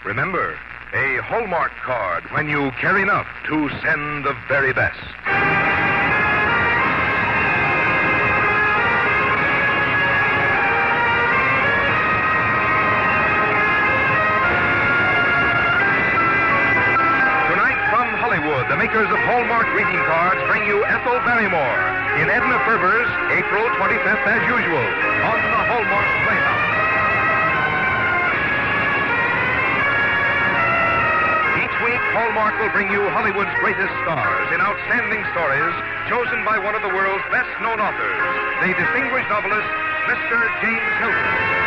Remember, a Hallmark card when you care enough to send the very best. The makers of Hallmark greeting cards bring you Ethel Barrymore in Edna Ferber's April 25th as usual on the Hallmark Playhouse. Each week, Hallmark will bring you Hollywood's greatest stars in outstanding stories chosen by one of the world's best-known authors, the distinguished novelist, Mr. James Hilton.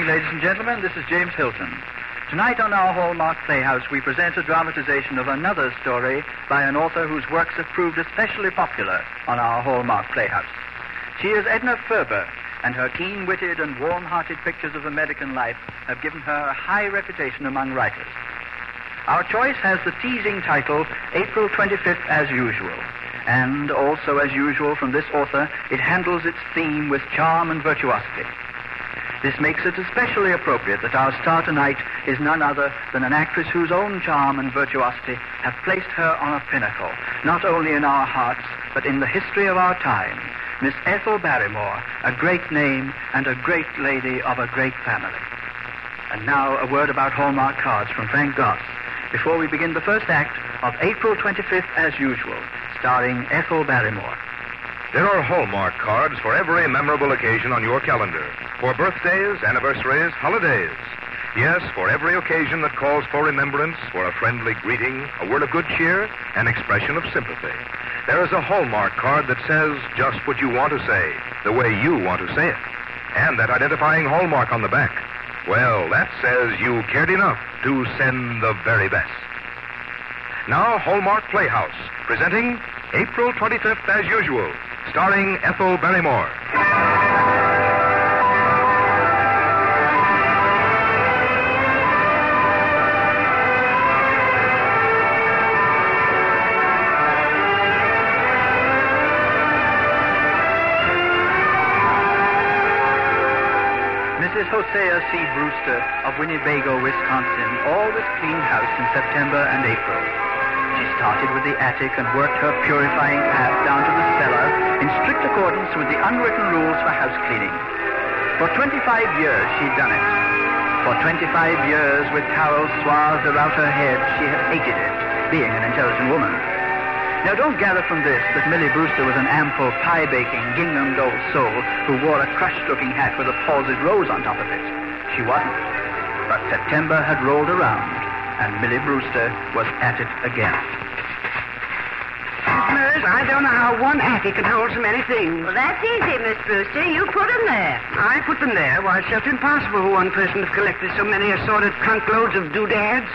Ladies and gentlemen, this is James Hilton. Tonight on our Hallmark Playhouse, we present a dramatization of another story by an author whose works have proved especially popular on our Hallmark Playhouse. She is Edna Ferber, and her keen-witted and warm-hearted pictures of American life have given her a high reputation among writers. Our choice has the teasing title, April 25th as Usual. And also as usual from this author, it handles its theme with charm and virtuosity. This makes it especially appropriate that our star tonight is none other than an actress whose own charm and virtuosity have placed her on a pinnacle, not only in our hearts, but in the history of our time. Miss Ethel Barrymore, a great name and a great lady of a great family. And now a word about Hallmark cards from Frank Goss, before we begin the first act of April 25th as usual, starring Ethel Barrymore. There are Hallmark cards for every memorable occasion on your calendar. For birthdays, anniversaries, holidays. Yes, for every occasion that calls for remembrance, for a friendly greeting, a word of good cheer, an expression of sympathy. There is a Hallmark card that says just what you want to say, the way you want to say it. And that identifying Hallmark on the back. Well, that says you cared enough to send the very best. Now, Hallmark Playhouse, presenting April 25th as usual, starring Ethel Barrymore. Mrs. Hosea C. Brewster of Winnebago, Wisconsin, always cleaned house in September and April. She started with the attic and worked her purifying path down to the cellar in strict accordance with the unwritten rules for house cleaning. For 25 years, she'd done it. For 25 years, with towels swathed around her head, she had hated it, being an intelligent woman. Now, don't gather from this that Millie Brewster was an ample, pie-baking, ginghamed old soul who wore a crushed-looking hat with a palsied rose on top of it. She wasn't. But September had rolled around, and Millie Brewster was at it again. Miss, I don't know how one attic can hold so many things. Well, that's easy, Miss Brewster. You put them there. I put them there? Why, it's just impossible for one person to have collected so many assorted trunk loads of doodads.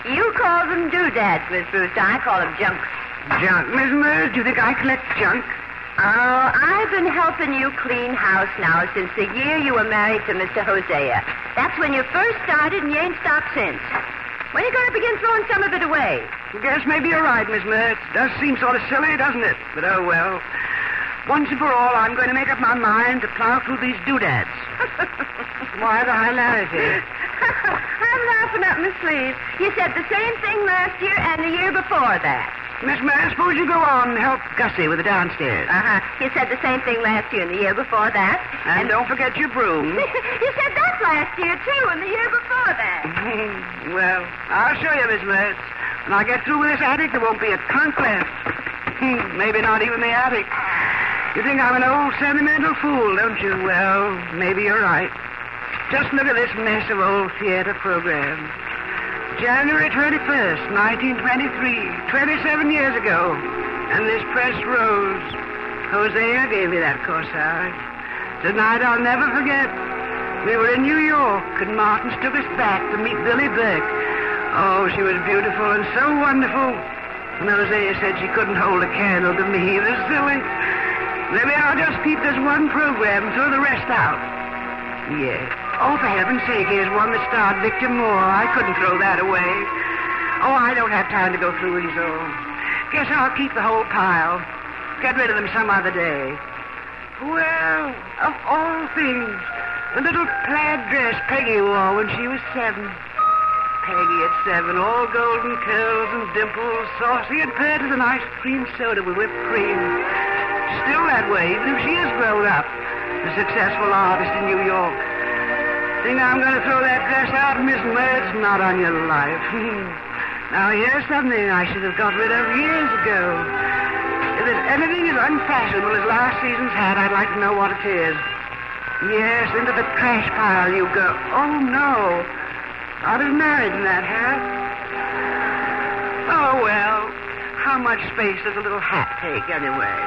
You call them doodads, Miss Brewster. I call them junk. Junk, Miss Mers? Do you think I collect junk? Oh, I've been helping you clean house now since the year you were married to Mr. Hosea. That's when you first started, and you ain't stopped since. When are you going to begin throwing some of it away? Guess maybe you're right, Miss Mertz. Does seem sort of silly, doesn't it? But oh well. Once and for all, I'm going to make up my mind to plow through these doodads. Why the hilarity? I'm laughing up my sleeve. You said the same thing last year and the year before that. Miss Mertz, suppose you go on and help Gussie with the downstairs. Uh-huh. You said the same thing last year and the year before that. And don't forget your broom. You said that last year, too, and the year before that. Well, I'll show you, Miss Mertz. When I get through with this attic, there won't be a trunk left. Maybe not even the attic. You think I'm an old sentimental fool, don't you? Well, maybe you're right. Just look at this mess of old theater programs. January 21st, 1923, 27 years ago. And this pressed rose. Hosea gave me that corsage. Tonight I'll never forget. We were in New York, and Martins took us back to meet Billy Beck. Oh, she was beautiful and so wonderful. And Hosea said she couldn't hold a candle to me. It was silly. Maybe I'll just keep this one program and throw the rest out. Yeah. Oh, for heaven's sake, here's one that starred Victor Moore. I couldn't throw that away. Oh, I don't have time to go through these all. Guess I'll keep the whole pile. Get rid of them some other day. Well, of all things, the little plaid dress Peggy wore when she was 7. Peggy at 7, all golden curls and dimples, saucy and pert as an ice cream soda with whipped cream. Still that way, even if she has grown up, a successful artist in New York. Think I'm going to throw that dress out, Miss Mertz? Not on your life. Now, here's something I should have got rid of years ago. If there's anything as unfashionable as last season's hat, I'd like to know what it is. Yes, into the trash pile you go. Oh, no. I was married in that hat. Oh, well, how much space does a little hat take, anyway?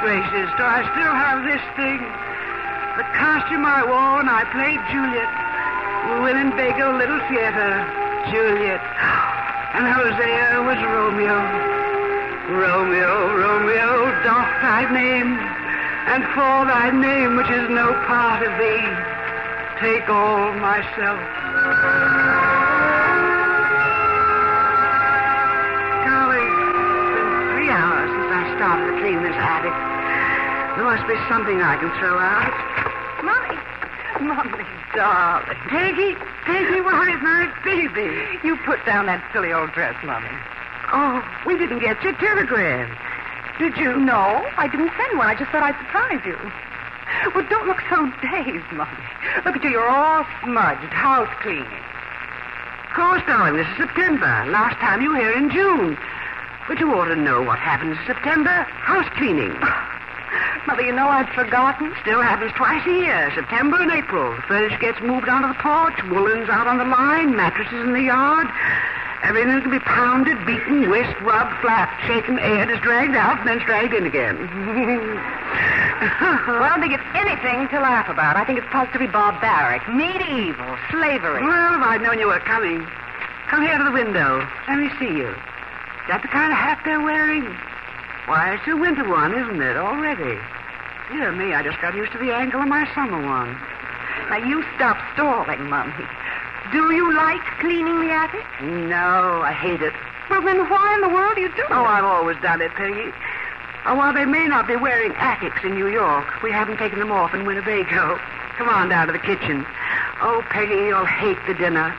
Gracious, do I still have this thing? The costume I wore when I played Juliet. Winnebago Little Theater. Juliet. And Hosea was Romeo. Romeo, Romeo, doff thy name, and for thy name, which is no part of thee, take all myself. Golly, it's been 3 hours since I started to clean this attic. There must be something I can throw out. Mommy, darling. Peggy, what is my baby? You put down that silly old dress, Mommy. Oh, we didn't get your telegram. Did you? No, I didn't send one. I just thought I'd surprise you. Well, don't look so dazed, Mommy. Look at you. You're all smudged. House cleaning. Of course, darling. This is September. Last time you were here in June. But you ought to know what happens in September. House cleaning. Mother, you know I'd forgotten. Still happens twice a year. September and April. Furniture gets moved onto the porch. Woolens out on the line. Mattresses in the yard. Everything can be pounded, beaten, whisked, rubbed, flapped, shaken, aired, is dragged out, and then dragged in again. Well, I don't think it's anything to laugh about. I think it's positively barbaric, medieval, slavery. Well, if I'd known you were coming. Come here to the window. Let me see you. Is that the kind of hat they're wearing? Why, it's a winter one, isn't it, already? Dear me, I just got used to the ankle of my summer one. Now, you stop stalling, Mommy. Do you like cleaning the attic? No, I hate it. Well, then why in the world do you do it? Oh, I've always done it, Peggy. Oh, while they may not be wearing attics in New York, we haven't taken them off in Winnebago. Come on down to the kitchen. Oh, Peggy, you'll hate the dinner.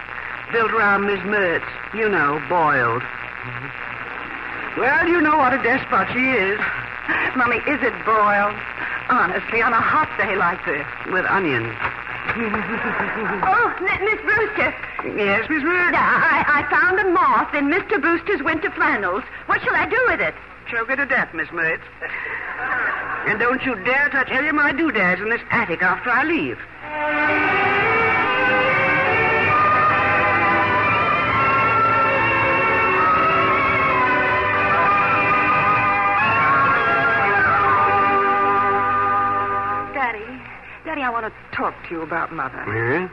Built around Miss Mertz. You know, boiled. Well, you know what a despot she is. Mommy, is it boiled? Honestly, on a hot day like this. With onions. Oh, Miss Brewster. Yes, Miss Mertz? I found a moth in Mr. Brewster's winter flannels. What shall I do with it? Choke her to death, Miss Mertz. And don't you dare touch any of my doodads in this attic after I leave. Daddy, I want to talk to you about Mother. Yeah?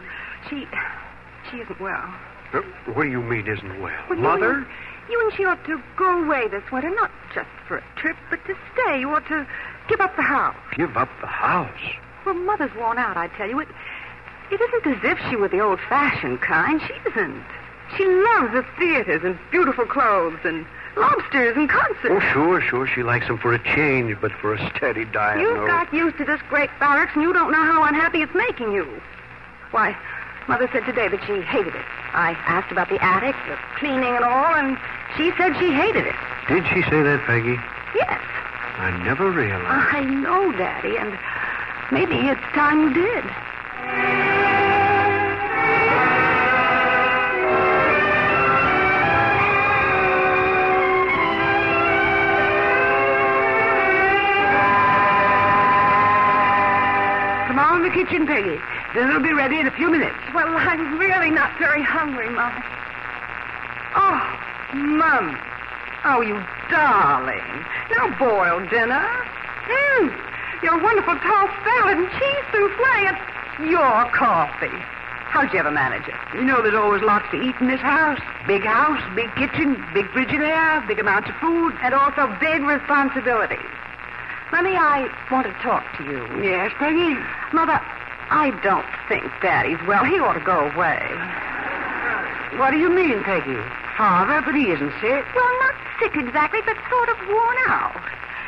She isn't well. What do you mean isn't well? Well, Mother? You and she ought to go away this winter, not just for a trip, but to stay. You ought to give up the house. Give up the house? Well, Mother's worn out, I tell you. It isn't as if she were the old-fashioned kind. She isn't. She loves the theaters and beautiful clothes and lobsters and concerts. Oh, sure. She likes them for a change, but for a steady diet, You've got used to this great barracks, and you don't know how unhappy it's making you. Why, Mother said today that she hated it. I asked about the attic, the cleaning and all, and she said she hated it. Did she say that, Peggy? Yes. I never realized. I know, Daddy, and maybe it's time you did. Come on in the kitchen, Peggy. Dinner'll be ready in a few minutes. Well, I'm really not very hungry, Mom. Oh, Mom. Oh, you darling. Now boiled dinner. Your wonderful tossed salad and cheese souffle and your coffee. How'd you ever manage it? You know there's always lots to eat in this house. Big house, big kitchen, big Frigidaire, big amounts of food. And also big responsibilities. Mommy, I want to talk to you. Yes, Peggy? Mother, I don't think Daddy's well. He ought to go away. What do you mean, Peggy? Father, but he isn't sick. Well, not sick exactly, but sort of worn out.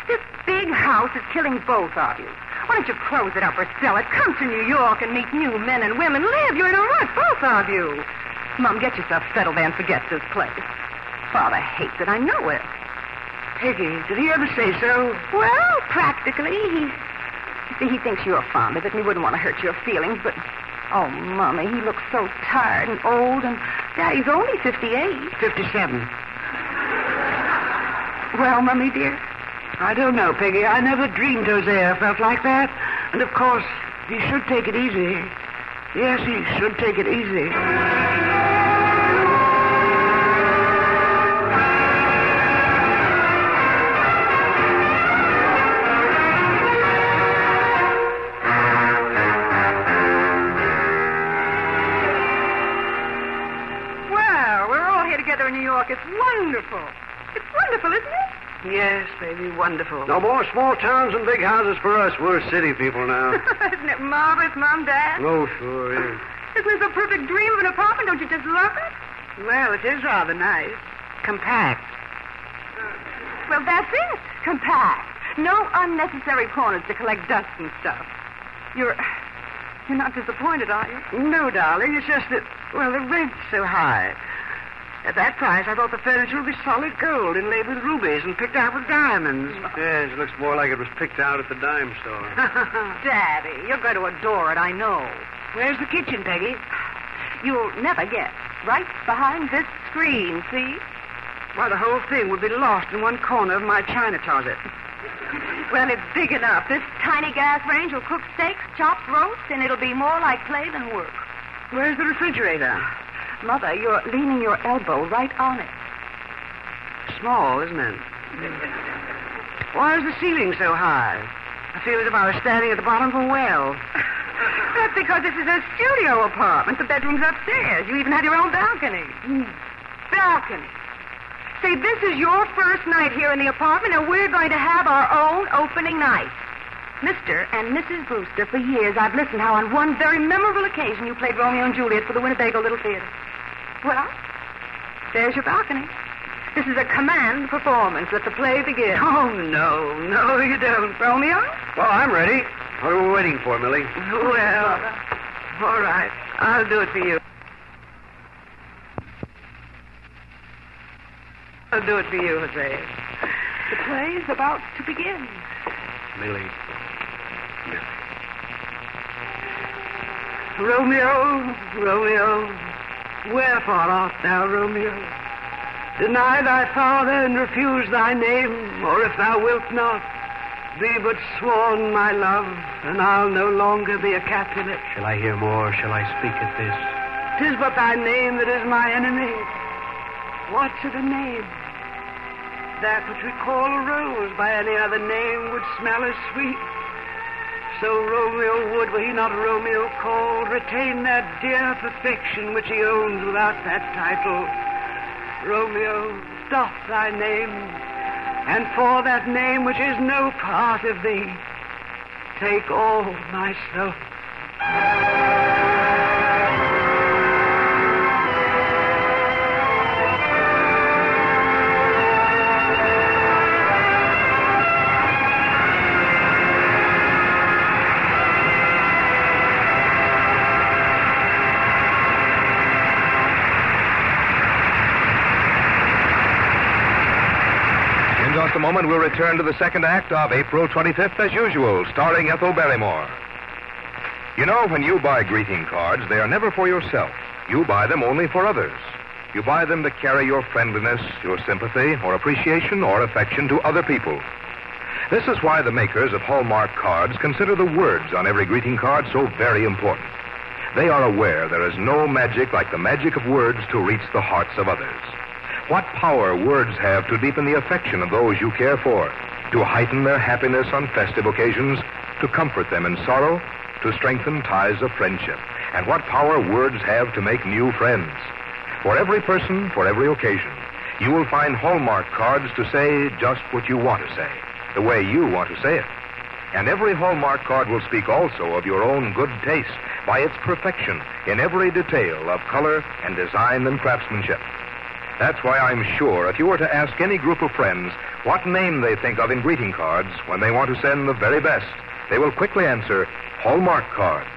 This big house is killing both of you. Why don't you close it up or sell it? Come to New York and meet new men and women. Live. You're in a rut, both of you. Mom, get yourself settled there and forget this place. Father hates it. I know it. Peggy, did he ever say so? Well, practically. He thinks you're fond of it and he wouldn't want to hurt your feelings, but... Oh, Mommy, he looks so tired and old, and Daddy's only 58. 57. Well, Mommy, dear? I don't know, Peggy. I never dreamed Hosea felt like that. And, of course, he should take it easy. Yes, he should take it easy. In New York. It's wonderful. It's wonderful, isn't it? Yes, baby, wonderful. No more small towns and big houses for us. We're city people now. Isn't it marvelous, Mom, Dad? Oh, sure is. Isn't this a perfect dream of an apartment? Don't you just love it? Well, it is rather nice. Compact. Well, that's it. Compact. No unnecessary corners to collect dust and stuff. You're not disappointed, are you? No, darling. It's just that, well, the rent's so high. At that price, I thought the furniture would be solid gold inlaid with rubies and picked out with diamonds. Yes, it looks more like it was picked out at the dime store. Daddy, you're going to adore it, I know. Where's the kitchen, Peggy? You'll never guess. Right behind this screen, see? Why, the whole thing would be lost in one corner of my china closet. Well, it's big enough. This tiny gas range will cook steaks, chops, roast, and it'll be more like play than work. Where's the refrigerator? Mother, you're leaning your elbow right on it. Small, isn't it? Why is the ceiling so high? I feel as if I was standing at the bottom of a well. That's because this is a studio apartment. The bedroom's upstairs. You even have your own balcony. Balcony. Say, this is your first night here in the apartment, and we're going to have our own opening night. Mr. and Mrs. Brewster, for years, I've listened how on one very memorable occasion you played Romeo and Juliet for the Winnebago Little Theater. Well, there's your balcony. This is a command performance. Let the play begin. Oh, no, you don't. Romeo? Well, I'm ready. What are we waiting for, Millie? Well, all right. I'll do it for you. I'll do it for you, Jose. The play's about to begin. Millie. Romeo, wherefore art thou, Romeo? Deny thy father and refuse thy name, or if thou wilt not, be but sworn my love, and I'll no longer be a Capulet. Shall I hear more? Shall I speak at this? 'Tis but thy name that is my enemy. What's it a name? That which we call a rose by any other name would smell as sweet. So Romeo would, were he not Romeo called, retain that dear perfection which he owns without that title. Romeo, doff thy name, and for that name which is no part of thee, take all my soul. In just a moment, we'll return to the second act of April 25th, as usual, starring Ethel Barrymore. You know, when you buy greeting cards, they are never for yourself. You buy them only for others. You buy them to carry your friendliness, your sympathy, or appreciation, or affection to other people. This is why the makers of Hallmark cards consider the words on every greeting card so very important. They are aware there is no magic like the magic of words to reach the hearts of others. What power words have to deepen the affection of those you care for, to heighten their happiness on festive occasions, to comfort them in sorrow, to strengthen ties of friendship, and what power words have to make new friends. For every person, for every occasion, you will find Hallmark cards to say just what you want to say, the way you want to say it. And every Hallmark card will speak also of your own good taste by its perfection in every detail of color and design and craftsmanship. That's why I'm sure if you were to ask any group of friends what name they think of in greeting cards when they want to send the very best, they will quickly answer Hallmark cards.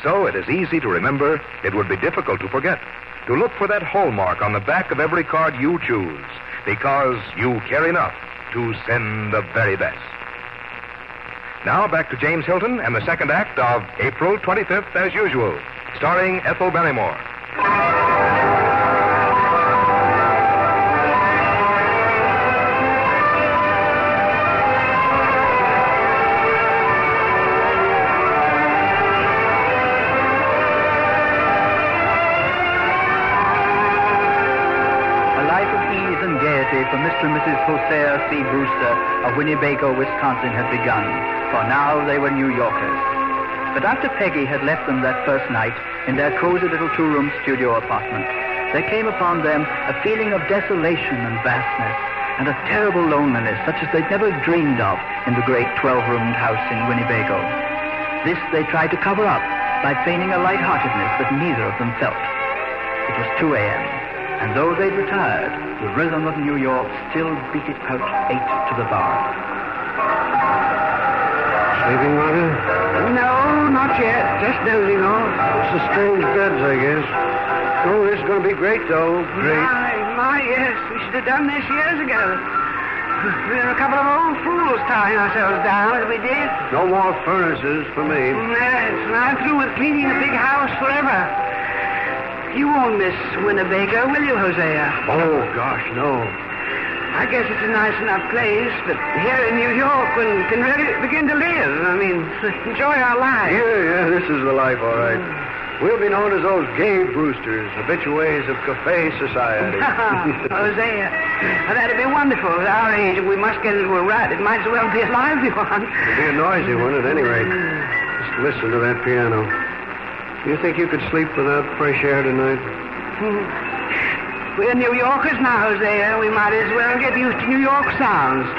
So it is easy to remember, it would be difficult to forget, to look for that hallmark on the back of every card you choose, because you care enough to send the very best. Now back to James Hilton and the second act of April 25th as usual, starring Ethel Barrymore. For Mr. and Mrs. Hosea C. Brewster of Winnebago, Wisconsin had begun, for now they were New Yorkers. But after Peggy had left them that first night in their cozy little two-room studio apartment, there came upon them a feeling of desolation and vastness, and a terrible loneliness such as they'd never dreamed of in the great 12-roomed house in Winnebago. This they tried to cover up by feigning a lightheartedness that neither of them felt. It was 2 a.m., and though they'd retired, the rhythm of New York still beat it out 8 to the bar. Sleeping, Martha? No, not yet. Just dozing off. It's the strange beds, I guess. Oh, this is going to be great, though. Great. My, yes. We should have done this years ago. We were a couple of old fools tying ourselves down as we did. No more furnaces for me. Yes, and I'm through with cleaning a big house forever. You won't miss Winnebago, will you, Hosea? Oh, gosh, no. I guess it's a nice enough place, but here in New York, we can really begin to live. I mean, enjoy our lives. Yeah, this is the life, all right. We'll be known as those gay Brewsters, habitués of cafe society. Hosea, that'd be wonderful. At our age, if we must get into a rut, it might as well be a lively one. It'll be a noisy one, at any rate. Just listen to that piano. You think you could sleep without fresh air tonight? We're New Yorkers now, Hosea. We might as well get used to New York sounds.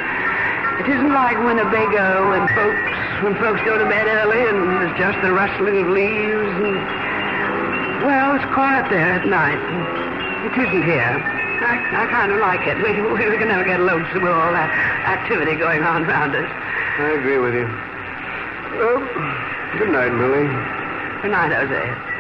It isn't like Winnebago when folks go to bed early and there's just the rustling of leaves and... Well, it's quiet there at night. It isn't here. I kind of like it. We can never get lonesome with all that activity going on around us. I agree with you. Well, good night, Millie. Good night, Hosea.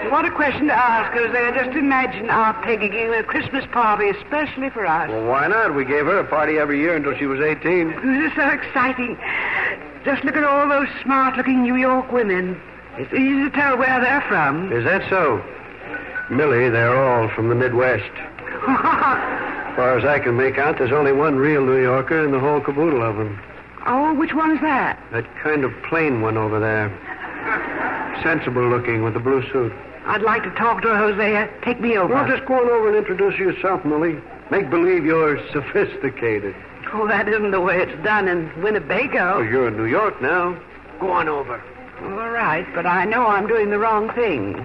What a question to ask, Hosea. Just imagine our Peggy giving a Christmas party especially for us. Well, why not? We gave her a party every year until she was 18. This is so exciting. Just look at all those smart-looking New York women. It's easy to tell where they're from. Is that so? Millie, they're all from the Midwest. As far as I can make out, there's only one real New Yorker in the whole caboodle of them. Oh, which one's that? That kind of plain one over there. Sensible looking with the blue suit. I'd like to talk to her, Hosea. Take me over. Well, just go on over and introduce yourself, Millie. Make believe you're sophisticated. Oh, that isn't the way it's done in Winnebago. Oh, you're in New York now. Go on over. All right, but I know I'm doing the wrong thing.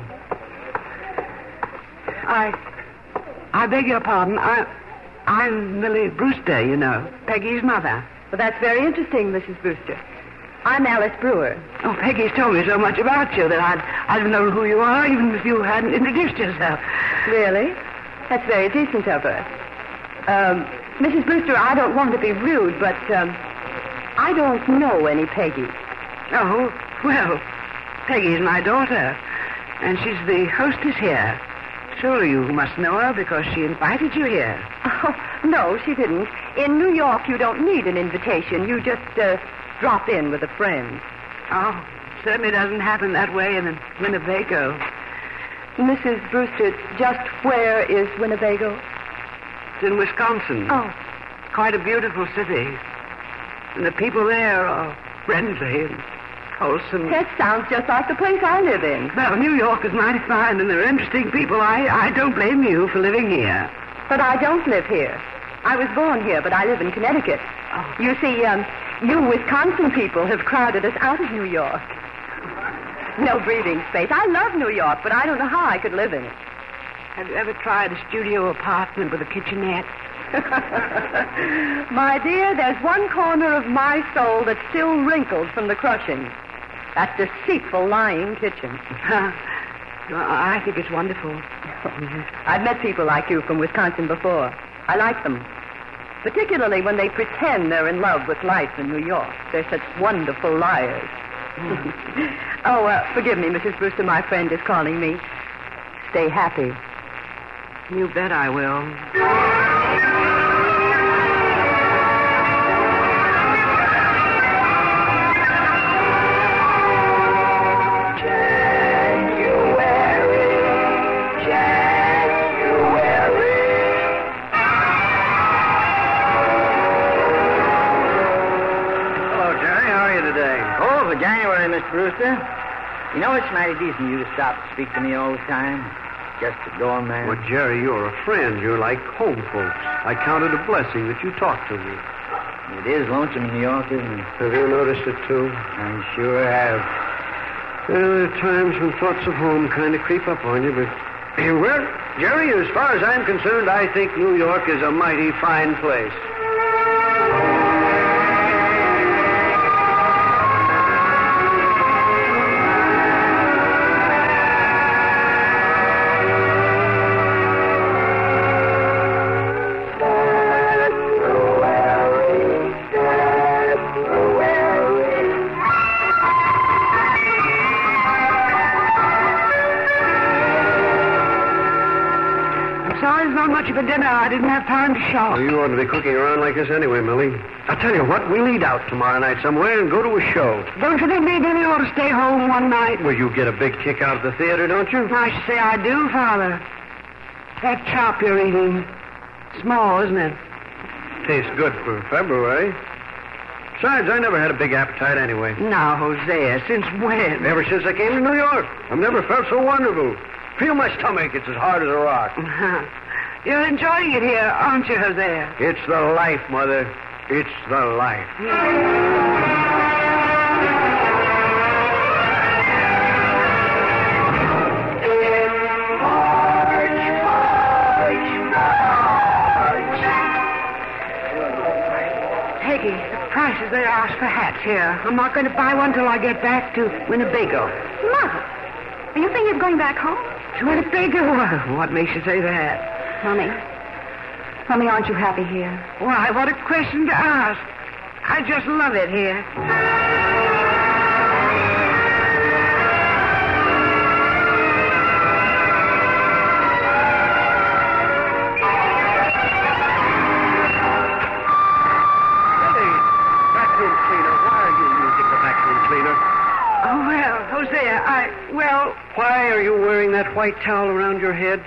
I beg your pardon. I'm Millie Brewster, you know, Peggy's mother. Well, that's very interesting, Mrs. Brewster. I'm Alice Brewer. Oh, Peggy's told me so much about you that I'd have known who you are even if you hadn't introduced yourself. Really? That's very decent of her. Mrs. Brewster, I don't want to be rude, but I don't know any Peggy. Oh, well, Peggy's my daughter, and she's the hostess here. Surely you must know her because she invited you here. Oh, no, she didn't. In New York, you don't need an invitation. You just drop in with a friend. Oh, certainly doesn't happen that way in Winnebago. Mrs. Brewster, just where is Winnebago? It's in Wisconsin. Oh. Quite a beautiful city. And the people there are friendly and wholesome. That sounds just like the place I live in. Well, New York is mighty fine, and there are interesting people. I don't blame you for living here. But I don't live here. I was born here, but I live in Connecticut. Oh. You see, you Wisconsin people have crowded us out of New York. No breathing space. I love New York, but I don't know how I could live in it. Have you ever tried a studio apartment with a kitchenette? My dear, there's one corner of my soul that's still wrinkled from the crushing. That deceitful, lying kitchen. I think it's wonderful. I've met people like you from Wisconsin before. I like them. Particularly when they pretend they're in love with life in New York. They're such wonderful liars. Forgive me, Mrs. Brewster. My friend is calling me. Stay happy. You bet I will. January, Mr. Brewster. You know, it's mighty decent of you to stop and speak to me all the time. Just a doorman. Well, Jerry, you're a friend. You're like home folks. I count it a blessing that you talk to me. It is lonesome in New York, isn't it? Have you noticed it, too? I sure have. Well, there are times when thoughts of home kind of creep up on you, but... Well, Jerry, as far as I'm concerned, I think New York is a mighty fine place. For dinner, I didn't have time to shop. Well, you ought to be cooking around like this anyway, Millie. I'll tell you what, we'll eat out tomorrow night somewhere and go to a show. Don't you think maybe we ought to stay home one night? Well, you get a big kick out of the theater, don't you? I should say I do, Father. That chop you're eating, small, isn't it? Tastes good for February. Besides, I never had a big appetite anyway. Now, Hosea, since when? Ever since I came to New York. I've never felt so wonderful. Feel my stomach, it's as hard as a rock. You're enjoying it here, aren't you, Hosea? It's the life, Mother. It's the life. Peggy, the prices they ask for hats here. I'm not going to buy one till I get back to Winnebago. Mother, are you thinking of going back home? To Winnebago? What makes you say that? Mommy, aren't you happy here? Why, what a question to ask. I just love it here. Hey, vacuum cleaner. Why are you using the vacuum cleaner? Oh, well, Hosea, Why are you wearing that white towel around your head?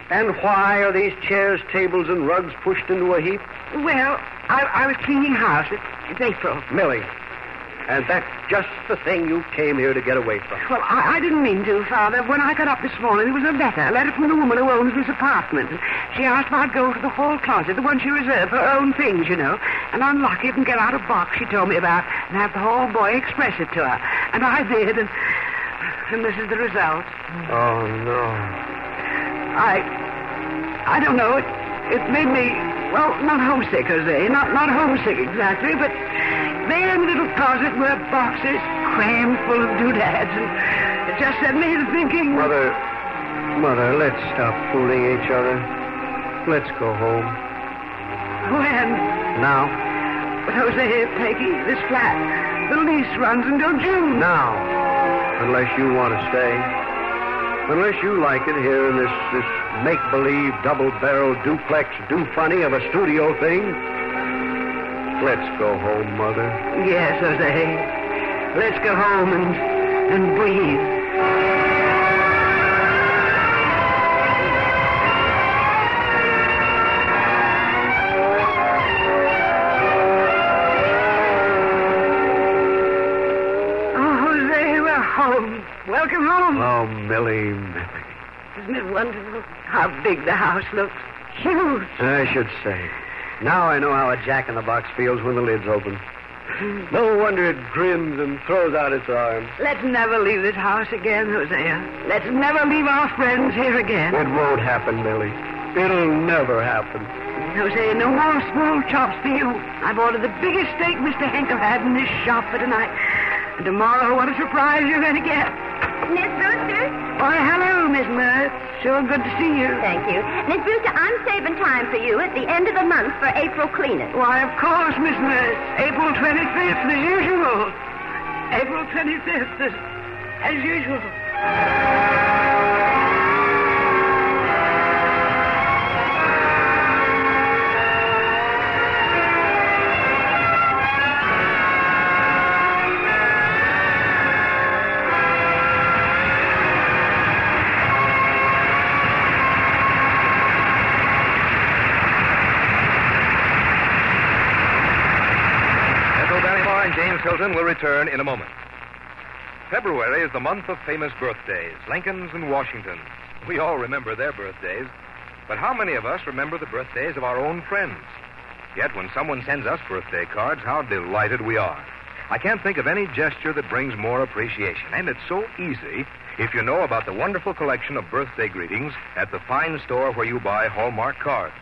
And why are these chairs, tables, and rugs pushed into a heap? Well, I was cleaning house. It's April. Millie, and that's just the thing you came here to get away from. Well, I didn't mean to, Father. When I got up this morning, there was a letter from the woman who owns this apartment. She asked if I'd go to the hall closet, the one she reserved for her own things, you know, and unlock it and get out a box she told me about and have the hall boy express it to her. And I did, and this is the result. Oh, no. I don't know. It made me, well, not homesick, Jose. Not homesick exactly, but there in the little closet were boxes crammed full of doodads, and it just set me to thinking... Mother, let's stop fooling each other. Let's go home. When? Now. But Jose, Peggy, this flat, the lease runs until June. Now. Unless you want to stay. Unless you like it here in this make-believe, double-barrel duplex do-funny of a studio thing. Let's go home, Mother. Yes, Jose. Let's go home and breathe. Oh, Isn't it wonderful how big the house looks? Huge. I should say. Now I know how a jack-in-the-box feels when the lid's open. No wonder it grins and throws out its arms. Let's never leave this house again, Hosea. Let's never leave our friends here again. It won't happen, Millie. It'll never happen. Hosea, no more small chops for you. I've ordered the biggest steak Mr. Henkel had in this shop for tonight. And tomorrow, what a surprise you're going to get. Miss Brewster? Why, hello, Miss Mertz. Sure good to see you. Thank you. Miss Brewster, I'm saving time for you at the end of the month for April cleaning. Why, of course, Miss Mertz. April 25th, as usual. April 25th, as usual. James Hilton will return in a moment. February is the month of famous birthdays, Lincoln's and Washington's. We all remember their birthdays, but how many of us remember the birthdays of our own friends? Yet when someone sends us birthday cards, how delighted we are. I can't think of any gesture that brings more appreciation, and it's so easy if you know about the wonderful collection of birthday greetings at the fine store where you buy Hallmark cards.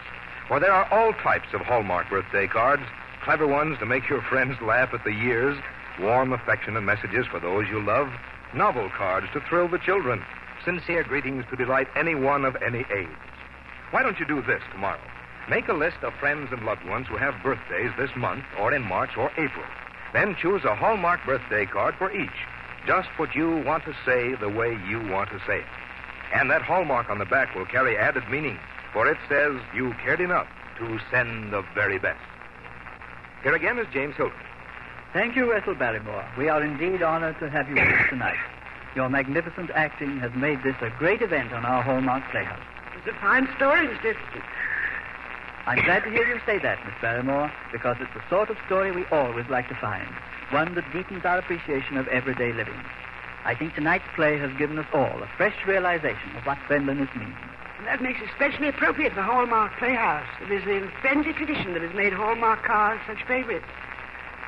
For there are all types of Hallmark birthday cards, clever ones to make your friends laugh at the years, warm affectionate messages for those you love, novel cards to thrill the children, sincere greetings to delight anyone of any age. Why don't you do this tomorrow? Make a list of friends and loved ones who have birthdays this month or in March or April. Then choose a Hallmark birthday card for each. Just what you want to say the way you want to say it. And that Hallmark on the back will carry added meaning, for it says you cared enough to send the very best. Here again is James Hilton. Thank you, Ethel Barrymore. We are indeed honored to have you with us tonight. Your magnificent acting has made this a great event on our Hallmark Playhouse. It's a fine story, Mr. Hilton. I'm glad to hear you say that, Miss Barrymore, because it's the sort of story we always like to find, one that deepens our appreciation of everyday living. I think tonight's play has given us all a fresh realization of what friendliness means. And that makes it especially appropriate for Hallmark Playhouse. It is the friendly tradition that has made Hallmark cards such favorites.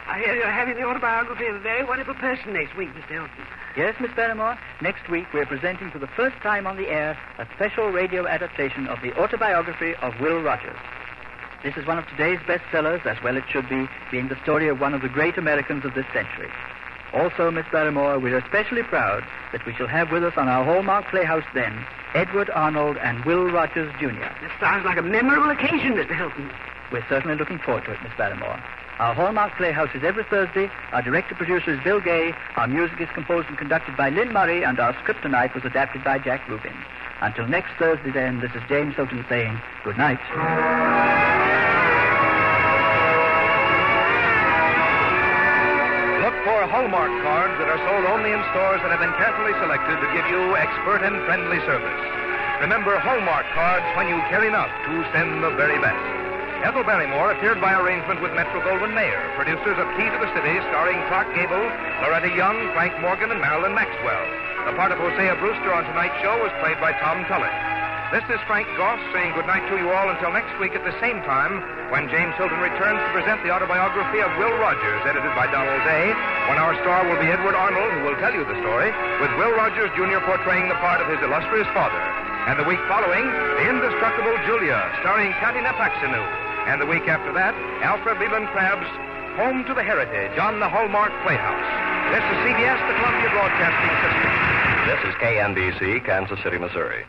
I hear you're having the autobiography of a very wonderful person next week, Mr. Hilton. Yes, Miss Barrymore. Next week we're presenting for the first time on the air a special radio adaptation of the autobiography of Will Rogers. This is one of today's bestsellers, as well it should be, being the story of one of the great Americans of this century. Also, Miss Barrymore, we're especially proud that we shall have with us on our Hallmark Playhouse then Edward Arnold and Will Rogers, Jr. This sounds like a memorable occasion, Mr. Hilton. We're certainly looking forward to it, Miss Barrymore. Our Hallmark Playhouse is every Thursday. Our director-producer is Bill Gay. Our music is composed and conducted by Lynn Murray, and our script tonight was adapted by Jack Rubin. Until next Thursday, then, this is James Hilton saying good night. Look for Hallmark cards that are sold only in stores that have been carefully selected to give you expert and friendly service. Remember Hallmark cards when you care enough to send the very best. Ethel Barrymore appeared by arrangement with Metro-Goldwyn-Mayer, producers of Key to the City, starring Clark Gable, Loretta Young, Frank Morgan, and Marilyn Maxwell. The part of Hosea Brewster on tonight's show was played by Tom Tullett. This is Frank Goss saying goodnight to you all until next week at the same time when James Hilton returns to present the autobiography of Will Rogers, edited by Donald Day, when our star will be Edward Arnold, who will tell you the story, with Will Rogers, Jr. portraying the part of his illustrious father. And the week following, The Indestructible Julia, starring Katina Paxinu. And the week after that, Alfred Leland Crabb's Home to the Heritage on the Hallmark Playhouse. This is CBS, the Columbia Broadcasting System. This is KNBC, Kansas City, Missouri.